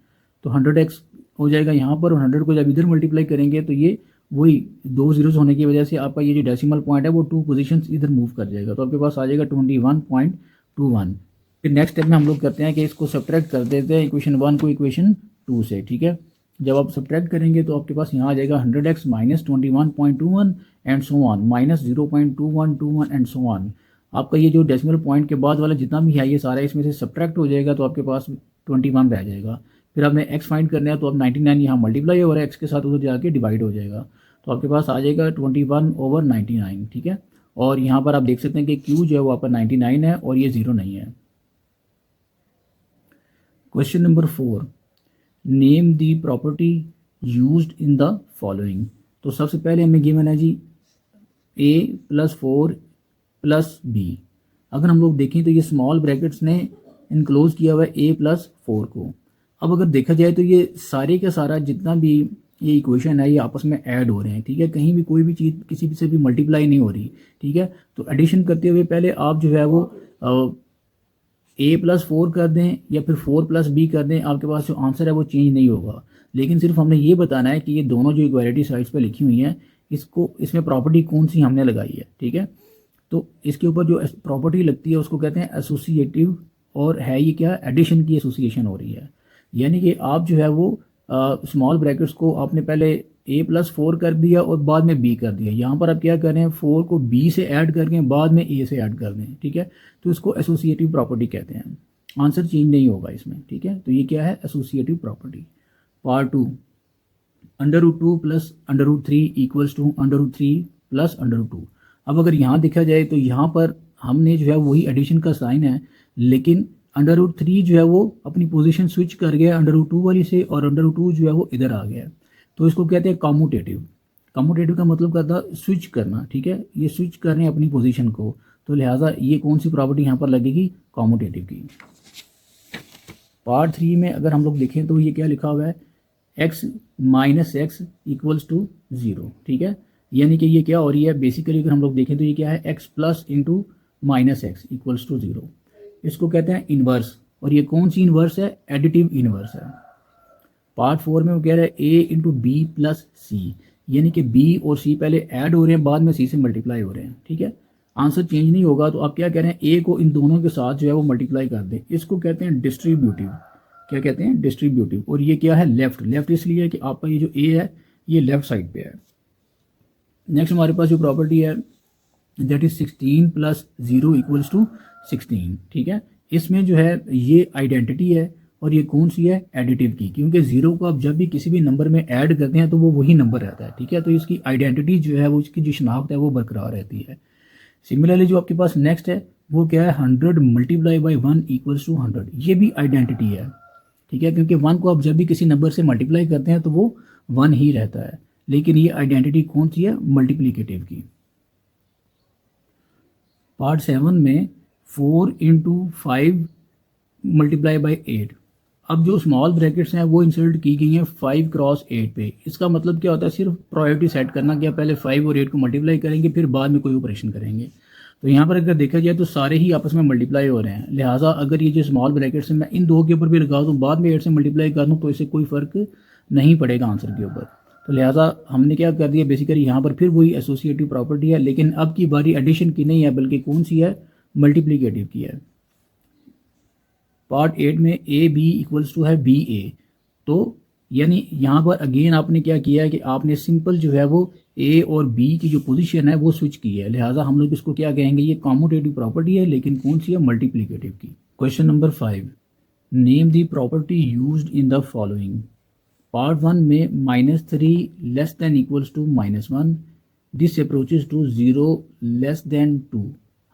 तो 100x हो जाएगा यहाँ पर, और 100 को जब इधर मल्टीप्लाई करेंगे तो ये वही 2 जीरोस होने की वजह से आपका ये जो डेसिमल पॉइंट है वो 2 पोजीशंस इधर मूव कर जाएगा। तो आपके पास आ जाएगा 21.21। फिर नेक्स्ट स्टेप में हम लोग करते हैं कि इसको सब्ट्रैक्ट कर देते हैं इक्वेशन 1 को इक्वेशन 2 से, ठीक है। जब आप सब्ट्रैक्ट करेंगे तो आपके पास यहाँ आ जाएगा 100x minus 21.21 and so on, minus 0.2121 and so on. आपका ये जो डेसिमल पॉइंट के बाद वाला जितना भी है ये सारा इसमें से सब्ट्रैक्ट हो जाएगा तो आपके पास 21 रह जाएगा। फिर आपने x फाइंड करना है तो अब 99 यहाँ मल्टीप्लाई हो रहा है x के साथ, उधर जाके डिवाइड हो जाएगा। तो आपके पास आ जाएगा 21/99, ठीक है। और यहाँ पर आप देख सकते हैं कि q जो है वो आपका 99 है और ये 0 नहीं है। Question number 4, name the property used in the following. तो सबसे पहले हमें गिवन है जी a+4 + b। अगर हम लोग देखें तो ये स्मॉल ब्रैकेट्स ने इनक्लोज किया हुआ है a+4 को। अब अगर देखा जाए तो ये सारे का सारा जितना भी ये इक्वेशन है ये आपस में ऐड हो रहे हैं, ठीक है। कहीं भी कोई भी चीज़ किसी से भी मल्टीप्लाई नहीं हो रही, ठीक है। तो एडिशन करते हुए पहले आप जो है वो a+4 कर दें या फिर 4 + b कर दें, आपके पास जो आंसर है वो चेंज नहीं होगा। लेकिन सिर्फ हमने ये बताना है कि ये दोनों जो इक्वालिटी साइड्स पे लिखी हुई हैं इसमें प्रॉपर्टी कौन सी हमने लगाई है, ठीक है। तो इसके ऊपर जो प्रॉपर्टी लगती है उसको कहते हैं एसोसिएटिव और है ये क्या, एडिशन की एसोसिएशन हो रही है। यानी कि आप जो है वो स्मॉल ब्रैकेट्स को आपने पहले a+4 कर दिया और बाद में b कर दिया। यहाँ पर आप क्या कर रहे हैं, 4 को b से ऐड करके बाद में a से ऐड कर दें, ठीक है। तो इसको एसोसिएटिव प्रॉपर्टी कहते हैं। आंसर चेंज नहीं होगा इसमें, ठीक है। तो ये क्या है, associative property. Part 2, √2 plus √3 equals to √3 plus √2। अब अगर यहाँ देखा जाए तो यहाँ पर हमने जो है वही एडिशन का साइन है, लेकिन √3 जो है वो अपनी पोजीशन स्विच कर गया √2 वाली से, और √2 जो है वो इधर आ गया। तो इसको कहते हैं कॉम्यूटेटिव। कॉम्यूटेटिव का मतलब करता है स्विच करना, ठीक है। ये स्विच कर रहे हैं अपनी पोजीशन को, तो लिहाजा ये कौन सी प्रॉपर्टी यहाँ पर लगेगी, कॉम्यूटेटिव की। पार्ट 3 में अगर हम लोग देखें तो ये क्या लिखा हुआ है, x minus x equals to 0, ठीक है। यानी कि ये क्या हो रही है, बेसिकली अगर हम लोग देखें तो ये क्या है, x plus into minus x equals to 0। इसको कहते हैं इन्वर्स, और ये कौन सी इन्वर्स है, एडिटिव इन्वर्स है। पार्ट 4 में वो कह रहा है a into b plus c, यानी कि b और c पहले ऐड हो रहे हैं, बाद में c से मल्टीप्लाई हो रहे हैं, ठीक है। आंसर चेंज नहीं होगा, तो आप क्या कह रहे हैं, a को इन दोनों के साथ जो है वो मल्टीप्लाई कर दें। इसको कहते हैं डिस्ट्रीब्यूटिव। क्या कहते हैं, डिस्ट्रीब्यूटिव। और ये क्या है, लेफ्ट। लेफ्ट इसलिए कि आपका ये जो a है ये लेफ्ट साइड पे है। नेक्स्ट हमारे पास जो प्रॉपर्टी है that is 16 plus 0 equals to 16, ठीक है। इसमें जो है ये आइडेंटिटी है, और ये कौन सी है, एडिटिव की, क्योंकि 0 को आप जब भी किसी भी नंबर में ऐड करते हैं तो वो वही नंबर रहता है, ठीक है। तो इसकी आइडेंटिटी जो है वो, इसकी जो शनाख्त है वो बरकरार रहती है। सिमिलरली जो आपके पास नेक्स्ट है वो क्या है, 100 मल्टीप्लाई बाई 1 इक्वल्स टू 100। ये भी आइडेंटिटी है, ठीक है, क्योंकि 1 को आप जब भी किसी नंबर से मल्टीप्लाई करते हैं तो वो 1 ही रहता है। लेकिन ये आइडेंटिटी कौन सी है, मल्टीप्लिकेटिव की। पार्ट 7 में 4 इंटू 5 मल्टीप्लाई बाई 8। अब जो स्मॉल ब्रैकेट्स हैं वो इंसर्ट की गई हैं 5 क्रॉस 8 पे। इसका मतलब क्या होता है, सिर्फ प्रायोरिटी सेट करना, क्या पहले 5 और 8 को मल्टीप्लाई करेंगे फिर बाद में कोई ऑपरेशन करेंगे। तो यहाँ पर अगर देखा जाए तो सारे ही आपस में मल्टीप्लाई हो रहे हैं, लिहाजा अगर ये जो स्मॉल ब्रैकेट्स हैं मैं इन दो के ऊपर भी लगा दूँ, बाद में 8 से मल्टीप्लाई कर दूँ, तो इससे कोई फ़र्क नहीं पड़ेगा आंसर के ऊपर। तो लिहाजा हमने क्या कर दिया, बेसिकली यहाँ पर फिर वही एसोसिएटिव प्रॉपर्टी है, लेकिन अब की बारी एडिशन की नहीं है, बल्कि कौन सी है, मल्टीप्लिकेटिव की है। पार्ट 8 में ए बी इक्वल्स टू है बी ए। तो यानी यहाँ पर अगेन आपने क्या किया है कि आपने सिंपल जो है वो ए और बी की जो पोजीशन है वो स्विच की है, लिहाजा हम लोग इसको क्या कहेंगे, ये कॉम्यूटेटिव प्रॉपर्टी है, लेकिन कौन सी है, मल्टीप्लिकेटिव की। Question number 5, name the property used in the following. Part 1 में -3 less than equals to -1, this approaches to 0 less than 2।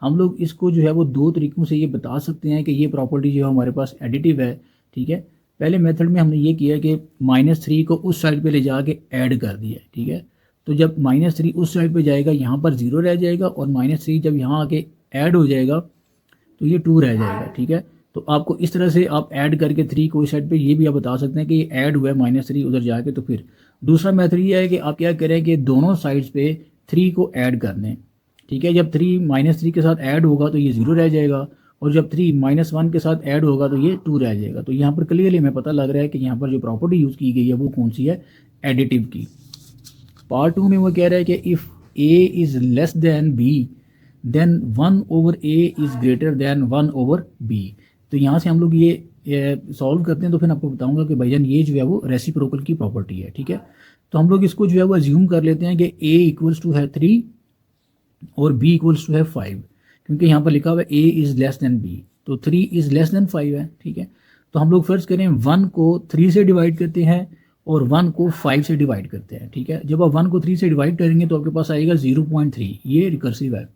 हम लोग इसको जो है वो दो तरीक़ों से ये बता सकते हैं कि ये प्रॉपर्टी जो है हमारे पास एडिटिव है, ठीक है। पहले मेथड में हमने ये किया कि -3 को उस साइड पे ले जाके ऐड कर दिया, ठीक है। तो जब -3 उस साइड पे जाएगा यहाँ पर 0 रह जाएगा, और -3 जब यहाँ आके ऐड हो जाएगा तो ये 2 रह जाएगा, ठीक है। तो आपको इस तरह से आप ऐड करके 3 को इस साइड पे ये भी आप बता सकते हैं कि ये ऐड हुआ है -3 उधर जाके। तो फिर दूसरा मेथड ये है कि आप क्या करें कि दोनों साइड्स पे 3 को ऐड कर दें, ठीक है। जब 3 -3 के साथ ऐड होगा तो ये 0 रह जाएगा, और जब 3 -1 के साथ ऐड होगा तो ये 2 रह जाएगा। तो यहाँ पर क्लियरली हमें पता लग रहा है कि यहाँ पर जो प्रॉपर्टी यूज़ की गई है वो कौन सी है, एडिटिव की। पार्ट 2 में वो कह रहा है कि if a is less than b then 1/a is greater than 1/b। तो यहाँ से हम लोग ये सॉल्व करते हैं, तो फिर आपको बताऊंगा कि भाईजान ये जो है वो रेसिप्रोकल की प्रॉपर्टी है, ठीक है। तो हम लोग इसको जो है वो अज्यूम कर लेते हैं कि a इक्वल्स टू है 3 और b इक्वल्स टू है 5, क्योंकि यहाँ पर लिखा हुआ है a is less than b, तो 3 इज़ लेस दैन 5 है, ठीक है। तो हम लोग फर्ज करें 1 को 3 से डिवाइड करते हैं और 1 को 5 से डिवाइड करते हैं, ठीक है। जब आप 1 को 3 से डिवाइड करेंगे तो आपके पास आएगा 0.3, ये रिकर्सिव है।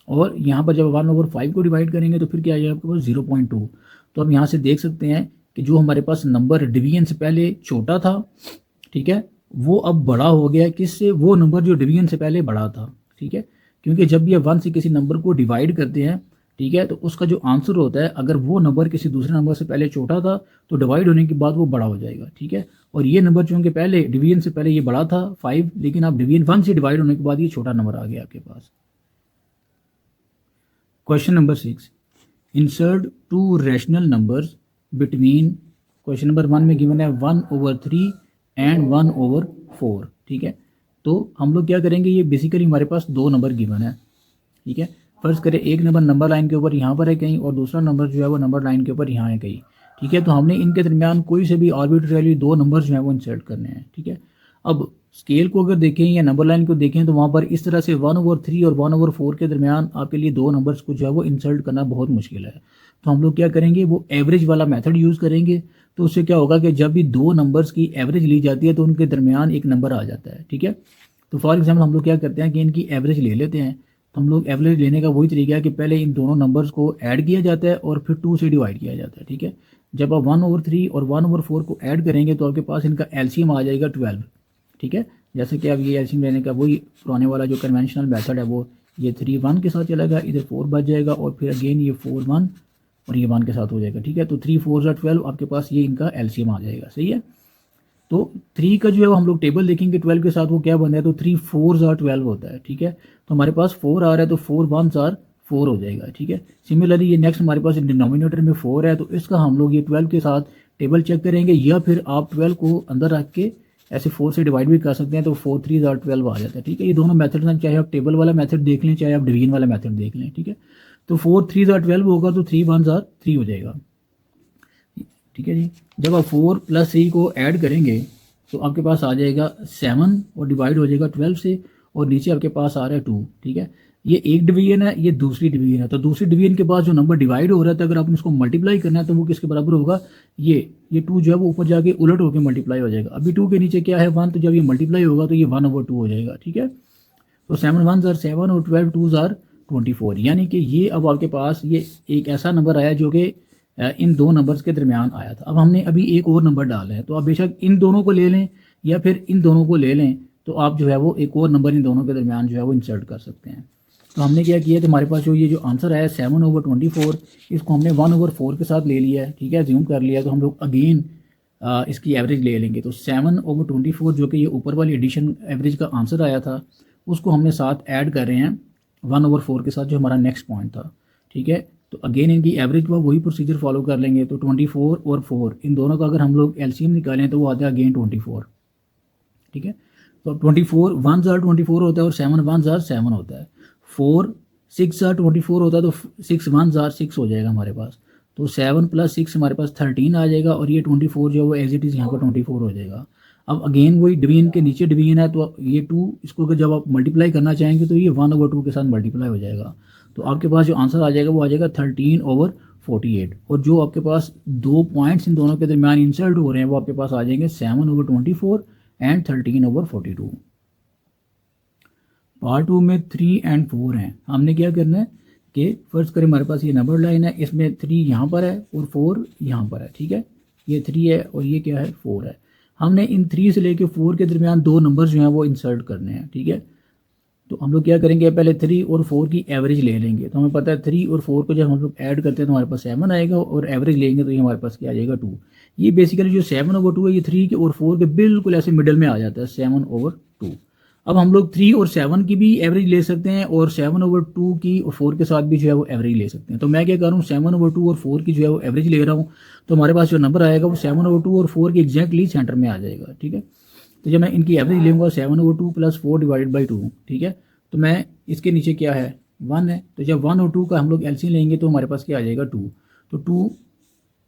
और यहाँ पर जब 1/5 को डिवाइड करेंगे तो फिर क्या आएगा आपके पास, 0.2। तो हम यहाँ से देख सकते हैं कि जो हमारे पास नंबर डिवीजन से पहले छोटा था, ठीक है, वो अब बड़ा हो गया। किससे, वो नंबर जो डिवीजन से पहले बड़ा था, ठीक है। क्योंकि जब भी आप 1 से किसी नंबर को डिवाइड करते हैं, ठीक है, तो उसका जो आंसर होता है, अगर वो नंबर किसी दूसरे नंबर से पहले छोटा था तो डिवाइड होने के बाद वो बड़ा हो जाएगा, ठीक है। और ये नंबर चूँकि पहले डिवीजन से पहले ये बड़ा था 5, लेकिन आप डिवीजन 1 से डिवाइड होने के बाद ये छोटा नंबर आ गया आपके पास। Question number 6, insert 2 rational numbers between. Question number 1 में गिवन है 1/3 एंड 1/4, ठीक है। तो हम लोग क्या करेंगे, ये बेसिकली हमारे पास 2 नंबर गिवन है, ठीक है। फ़र्ज़ करें एक नंबर नंबर लाइन के ऊपर यहाँ पर है कहीं और दूसरा नंबर जो है वो नंबर लाइन के ऊपर यहाँ है कहीं, ठीक है। तो हमने इनके दरमियान कोई से भी आर्बिट्रेरी वैल्यू 2 नंबर जो है वो इंसर्ट करने हैं, ठीक है। अब स्केल को अगर देखें या नंबर लाइन को देखें तो वहाँ पर इस तरह से 1/3 और 1/4 के दरमियान आपके लिए 2 नंबर्स को जो है वो इंसर्ट करना बहुत मुश्किल है। तो हम लोग क्या करेंगे, वो एवरेज वाला मेथड यूज़ करेंगे। तो उससे क्या होगा कि जब भी 2 नंबर्स की एवरेज ली जाती है तो उनके दरमियान एक नंबर आ जाता है, ठीक है। तो फॉर एग्जाम्पल हम लोग क्या करते हैं कि इनकी एवरेज ले लेते हैं। तो हम लोग एवरेज लेने का वही तरीका है कि पहले इन दोनों नंबर्स को ऐड किया जाता है और फिर 2 से डिवाइड किया जाता है, ठीक है। जब आप 1/3 और 1/4 को ऐड करेंगे तो आपके पास इनका एलसीएम आ जाएगा 12, ठीक है। जैसे कि अब ये एलसीएम लेने का वही पुराने वाला जो कन्वेंशनल मेथड है, वो ये 3 1 के साथ चलेगा, इधर 4 बच जाएगा और फिर अगेन ये 4 1 और ये 1 के साथ हो जाएगा, ठीक है। तो 3 4 12 आपके पास ये इनका एलसीएम आ जाएगा, सही है। तो 3 का जो है वो हम लोग टेबल देखेंगे 12 के साथ वो क्या बन रहा है, तो 3 4 12 होता है, ठीक है। तो हमारे पास 4 आ रहा है तो 4 1 4 हो जाएगा, ठीक है। सिमिलरली ये नेक्स्ट हमारे पास डिनोमिनेटर में 4 है तो इसका हम लोग ये 12 के साथ टेबल चेक करेंगे, या फिर आप 12 को अंदर रख के ऐसे 4 से डिवाइड भी कर सकते हैं तो 4 3 12 आ जाता है, ठीक है। ये दोनों मेथड हैं, चाहे आप टेबल वाला मेथड देख लें चाहे आप डिवीजन वाला मेथड देख लें, ठीक है। तो 4 3 12 होगा तो 3 1 3 हो जाएगा, ठीक है जी। जब आप 4 + 3 को ऐड करेंगे तो आपके पास आ जाएगा 7 और डिवाइड हो जाएगा 12 से, और नीचे आपके पास आ रहा है 2, ठीक है। ये एक डिवीजन है, ये दूसरी डिवीजन है। तो दूसरी डिवीजन के पास जो नंबर डिवाइड हो रहा है, तो अगर आपने उसको मल्टीप्लाई करना है तो वो किसके बराबर होगा, ये 2 जो है वो ऊपर जाके उलट होकर मल्टीप्लाई हो जाएगा। अभी 2 के नीचे क्या है 1, तो जब ये मल्टीप्लाई होगा तो ये 1/2 हो जाएगा, ठीक है। तो 7 1 7 और 12 2 24, यानी कि ये अब आपके पास ये एक ऐसा नंबर आया जो कि इन 2 नंबर्स के दरमियान आया था। अब हमने अभी एक और नंबर डाला है, तो आप बेशक इन दोनों को ले लें या फिर इन दोनों को ले लें, तो आप जो है वो एक और नंबर इन दोनों के दरमियान जो है वो इंसर्ट कर सकते हैं। तो हमने क्या किया, तो हमारे पास जो ये जो आंसर आया 7/24, इसको हमने 1/4 के साथ ले लिया है, ठीक है, ज्यूम कर लिया। तो हम लोग अगेन इसकी एवरेज ले लेंगे। तो 7/24 जो कि ये ऊपर वाली एडिशन एवरेज का आंसर आया था, उसको हमने साथ ऐड कर रहे हैं 1/4 के साथ, जो हमारा नेक्स्ट पॉइंट था, ठीक है। तो अगेन इनकी एवरेज हुआ वही प्रोसीजर फॉलो कर लेंगे। तो 24 और 4 इन दोनों का अगर हम लोग एलसीएम निकालें तो वो आता है अगेन 24, ठीक है। तो 24 1 24 होता है और 7 1 7 होता है। 4 6 24 होता है तो 6 1 6 हो जाएगा हमारे पास। तो 7 + 6 हमारे पास 13 आ जाएगा, और ये 24 जो है वो एज इट इज़ यहाँ पर 24 हो जाएगा। अब अगेन वही डिवीजन के नीचे डिवीजन है, तो ये 2 इसको अगर जब आप मल्टीप्लाई करना चाहेंगे तो ये 1/2 के साथ मल्टीप्लाई हो जाएगा। तो आपके पास जो आंसर आ जाएगा वो आ जाएगा 13/48, और जो आपके पास 2 पॉइंट्स इन दोनों के दरमियान इंसर्ट हो रहे हैं वो आपके पास आ जाएंगे 7/24 एंड 13/42। पार्ट 2 में 3 और 4 हैं। हमने क्या करना है कि फर्स्ट करें हमारे पास ये नंबर लाइन है, इसमें 3 यहाँ पर है और 4 यहाँ पर है, ठीक है। ये 3 है और ये क्या है 4 है। हमने इन 3 से लेके 4 के दरमियान 2 नंबर जो हैं वो इंसर्ट करने हैं, ठीक है। तो हम लोग क्या करेंगे, पहले 3 और 4 की एवरेज ले लेंगे। तो हमें पता है 3 और 4 को जब हम लोग ऐड करते हैं तो हमारे पास 7 आएगा, और एवरेज लेंगे तो ये हमारे पास क्या आ जाएगा 2। ये बेसिकली जो 7/2 है ये 3 के और 4 के बिल्कुल ऐसे मिडल में आ जाता है 7/2। अब हम लोग 3 और 7 की भी एवरेज ले सकते हैं, और 7/2 की और 4 के साथ भी जो है वो एवरेज ले सकते हैं। तो मैं क्या कर रहा हूँ 7/2 और 4 की जो है वो एवरेज ले रहा हूँ। तो हमारे पास जो नंबर आएगा वो 7/2 और 4 के एग्जैक्टली सेंटर में आ जाएगा, ठीक है। तो जब मैं इनकी एवरेज लूँगा 7/2 + 4 / 2, ठीक है। तो मैं इसके नीचे क्या है 1 है, तो जब 1 और 2 का हम लोग एलसीएम लेंगे तो हमारे पास क्या आ जाएगा 2। तो 2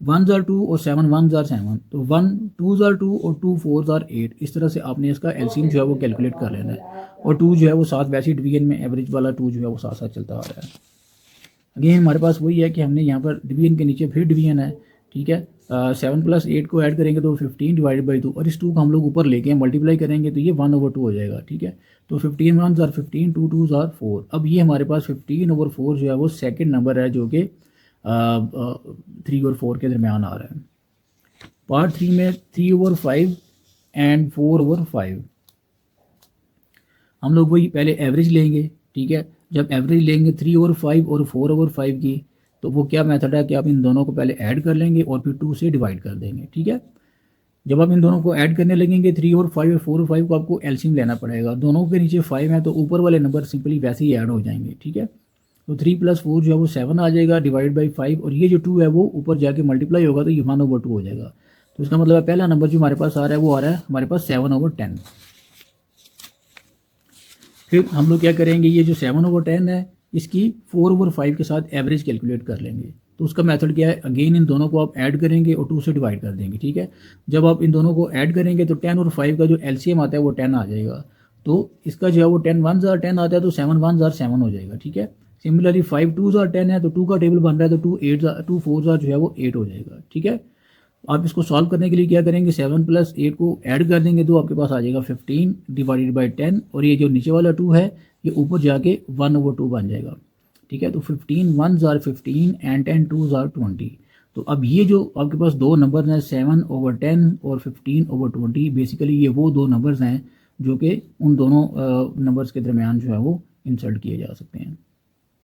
1 2 और 7 1 7, तो 1 2 2 और 2 4 8। इस तरह से आपने इसका एलसीएम जो है वो कैलकुलेट कर लेना है, और 2 जो है वो साथ वैसे डिवीजन में एवरेज वाला 2 जो है वो साथ साथ चलता आ रहा है। अगेन हमारे पास वही है कि हमने यहाँ पर डिवीजन के नीचे फिर डिवीजन है, ठीक है। 7 + 8 को ऐड करेंगे तो 15 / 2, और इस 2 को हम लोग ऊपर लेके मल्टीप्लाई करेंगे तो ये 1/2 हो जाएगा, ठीक है। तो 15 1 15, 2 2 4। अब ये हमारे पास 15/4 जो है वो सेकंड नंबर है जो कि 3 और 4 के दरमियान आ रहा है। पार्ट 3 में 3/5 एंड 4/5 हम लोग वही पहले एवरेज लेंगे, ठीक है। जब एवरेज लेंगे 3/5 और 4/5 की, तो वो क्या मेथड है कि आप इन दोनों को पहले ऐड कर लेंगे और फिर 2 से डिवाइड कर देंगे, ठीक है। जब आप इन दोनों को ऐड करने लगेंगे 3 और 5 और 4 और 5 को आपको एलसीएम लेना पड़ेगा। दोनों के नीचे 5 है तो ऊपर वाले नंबर सिंपली वैसे ही ऐड हो जाएंगे, ठीक है। तो 3 + 4 जो है वो 7 आ जाएगा डिवाइड बाई 5, और ये जो 2 है वो ऊपर जाके मल्टीप्लाई होगा तो ये 1/2 हो जाएगा। तो इसका मतलब है पहला नंबर जो हमारे पास आ रहा है वो आ रहा है हमारे पास 7/10। फिर हम लोग क्या करेंगे, ये जो 7/10 है इसकी 4/5 के साथ एवरेज कैलकुलेट कर लेंगे। तो उसका मेथड क्या है, अगेन इन दोनों को आप ऐड करेंगे और 2 से डिवाइड कर देंगे, ठीक है। जब आप इन दोनों को ऐड करेंगे तो 10 और 5 का जो एलसीएम आता है वो 10 आ जाएगा। तो इसका जो है वो 10 1s are 10 आता है, तो 7 1s are 7 हो जाएगा, ठीक है। सिमिलरली 5 2s are 10 है, तो 2 का टेबल बन रहा है, तो 2 4s जो है वो 8 हो जाएगा, ठीक है। आप इसको सॉल्व करने के लिए क्या करेंगे, 7 + 8 को ऐड कर देंगे तो आपके पास आ जाएगा 15 डिवाइडेड बाई 10, और ये जो नीचे वाला 2 है ये ऊपर जाके 1/2 बन जाएगा, ठीक है। तो 15 1s are 15 and 10 2s are 20। तो अब ये जो आपके पास दो नंबर हैं 7/10 और 15/20, बेसिकली ये वो दो नंबर्स हैं जो कि उन दोनों नंबर्स के दरमियान जो है वो इंसर्ट किए जा सकते हैं।